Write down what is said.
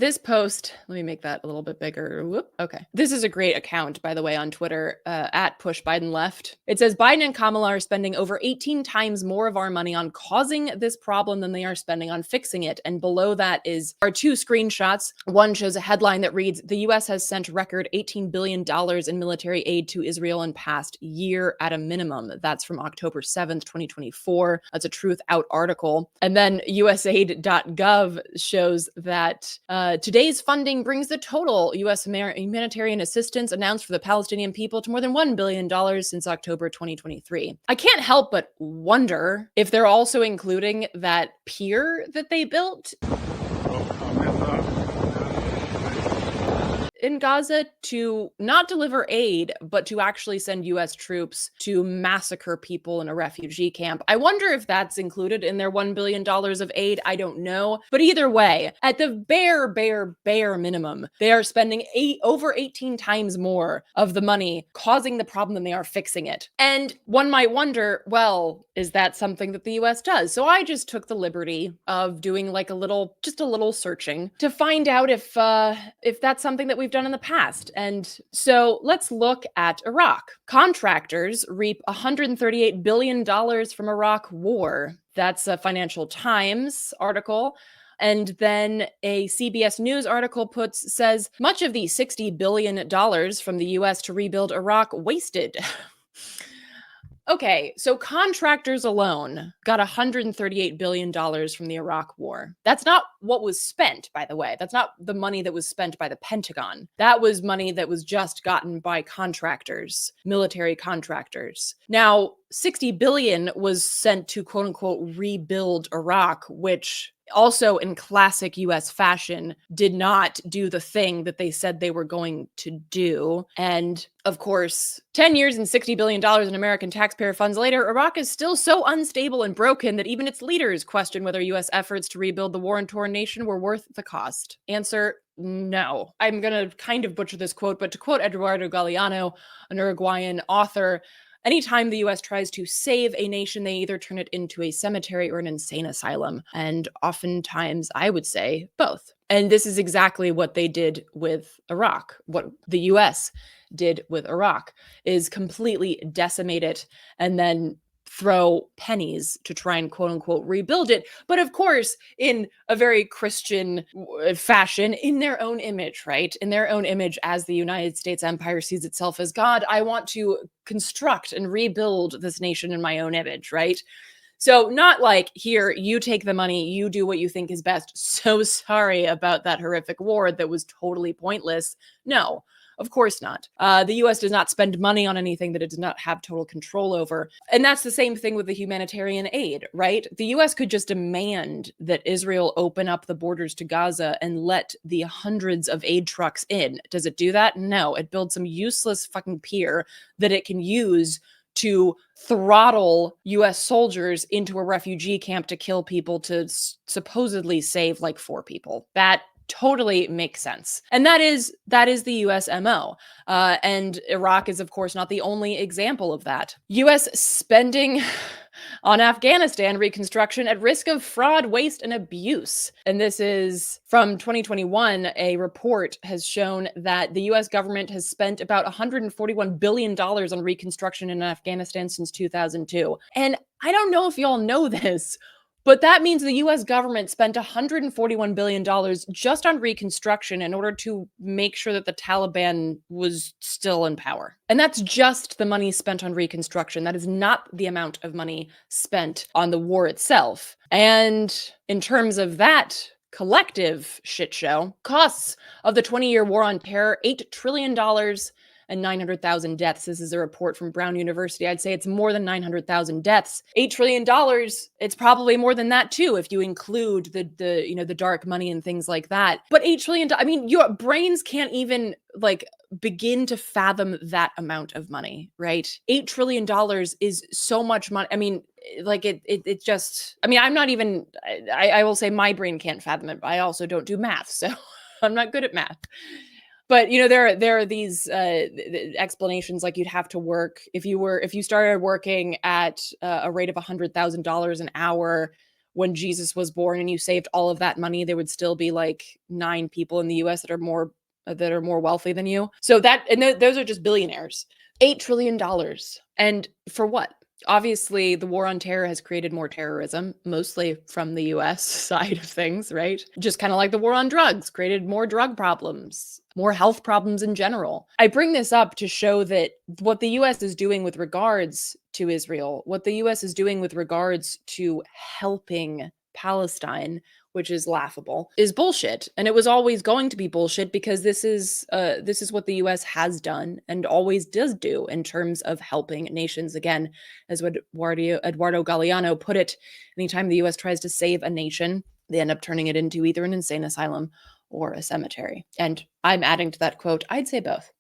This post, let me make that a little bit bigger. Whoop. Okay. This is a great account, by the way, on Twitter, at Push Biden Left. It says Biden and Kamala are spending over 18 times more of our money on causing this problem than they are spending on fixing it. And below that are two screenshots. One shows a headline that reads, the U.S. has sent record $18 billion in military aid to Israel in past year at a minimum. That's from October 7th, 2024. That's a Truth Out article. And then USAID.gov shows that today's funding brings the total U.S. humanitarian assistance announced for the Palestinian people to more than $1 billion since October 2023. I can't help but wonder if they're also including that pier that they built in Gaza to not deliver aid, but to actually send U.S. troops to massacre people in a refugee camp. I wonder if that's included in their $1 billion of aid. I don't know. But either way, at the bare minimum, they are spending over 18 times more of the money causing the problem than they are fixing it. And one might wonder, well, is that something that the U.S. does? So I just took the liberty of doing like a little searching to find out if that's something that we've done in the past. And so let's look at Iraq. Contractors reap $138 billion from Iraq war. That's a Financial Times article. And then a CBS News article says much of the $60 billion from the U.S. to rebuild Iraq wasted. Okay, so contractors alone got $138 billion from the Iraq war. That's not what was spent, by the way. That's not the money that was spent by the Pentagon. That was money that was just gotten by contractors, military contractors. Now, $60 billion was sent to quote unquote rebuild Iraq, which also in classic US fashion did not do the thing that they said they were going to do. And of course, 10 years and $60 billion in American taxpayer funds later, Iraq is still so unstable and broken that even its leaders question whether US efforts to rebuild the war-torn nation were worth the cost. Answer: no. I'm going to kind of butcher this quote, but to quote Eduardo Galeano, an Uruguayan author, anytime the U.S. tries to save a nation, they either turn it into a cemetery or an insane asylum. And oftentimes, I would say both. And this is exactly what they did with Iraq. What the U.S. did with Iraq is completely decimate it and then throw pennies to try and quote unquote rebuild it. But of course, in a very Christian fashion, in their own image, right? In their own image, as the United States empire sees itself as God, I want to construct and rebuild this nation in my own image, right? So not like, here, you take the money, you do what you think is best. So sorry about that horrific war that was totally pointless. No. Of course not. The U.S. does not spend money on anything that it does not have total control over. And that's the same thing with the humanitarian aid, right? The U.S. could just demand that Israel open up the borders to Gaza and let the hundreds of aid trucks in. Does it do that? No. It builds some useless fucking pier that it can use to throttle U.S. soldiers into a refugee camp to kill people to supposedly save like 4 people. That totally makes sense. And that is the US MO. And Iraq is, of course, not the only example of that. US spending on Afghanistan reconstruction at risk of fraud, waste, and abuse. And this is from 2021. A report has shown that the US government has spent about $141 billion on reconstruction in Afghanistan since 2002. And I don't know if y'all know this, but that means the US government spent $141 billion just on reconstruction in order to make sure that the Taliban was still in power. And that's just the money spent on reconstruction. That is not the amount of money spent on the war itself. And in terms of that collective shit show, costs of the 20-year war on terror, $8 trillion and 900,000 deaths. This is a report from Brown University. I'd say it's more than 900,000 deaths. $8 trillion, it's probably more than that too, if you include the dark money and things like that. But $8 trillion, I mean, your brains can't even like begin to fathom that amount of money, right? $8 trillion is so much money. I mean, like it just, I mean, I'm not even, I will say my brain can't fathom it, but I also don't do math, so I'm not good at math. But, there are these explanations, like you'd have to work if you started working at a rate of $100,000 an hour when Jesus was born and you saved all of that money, there would still be like 9 people in the US that are more wealthy than you. So that, and those are just billionaires. $8 trillion. And for what? Obviously, the war on terror has created more terrorism, mostly from the US side of things, right? Just kind of like the war on drugs created more drug problems, more health problems in general. I bring this up to show that what the US is doing with regards to Israel, what the US is doing with regards to helping Palestine, which is laughable, is bullshit. And it was always going to be bullshit because this is what the US has done and always does do in terms of helping nations. Again, as what Eduardo Galeano put it, anytime the US tries to save a nation, they end up turning it into either an insane asylum or a cemetery. And I'm adding to that quote, I'd say both.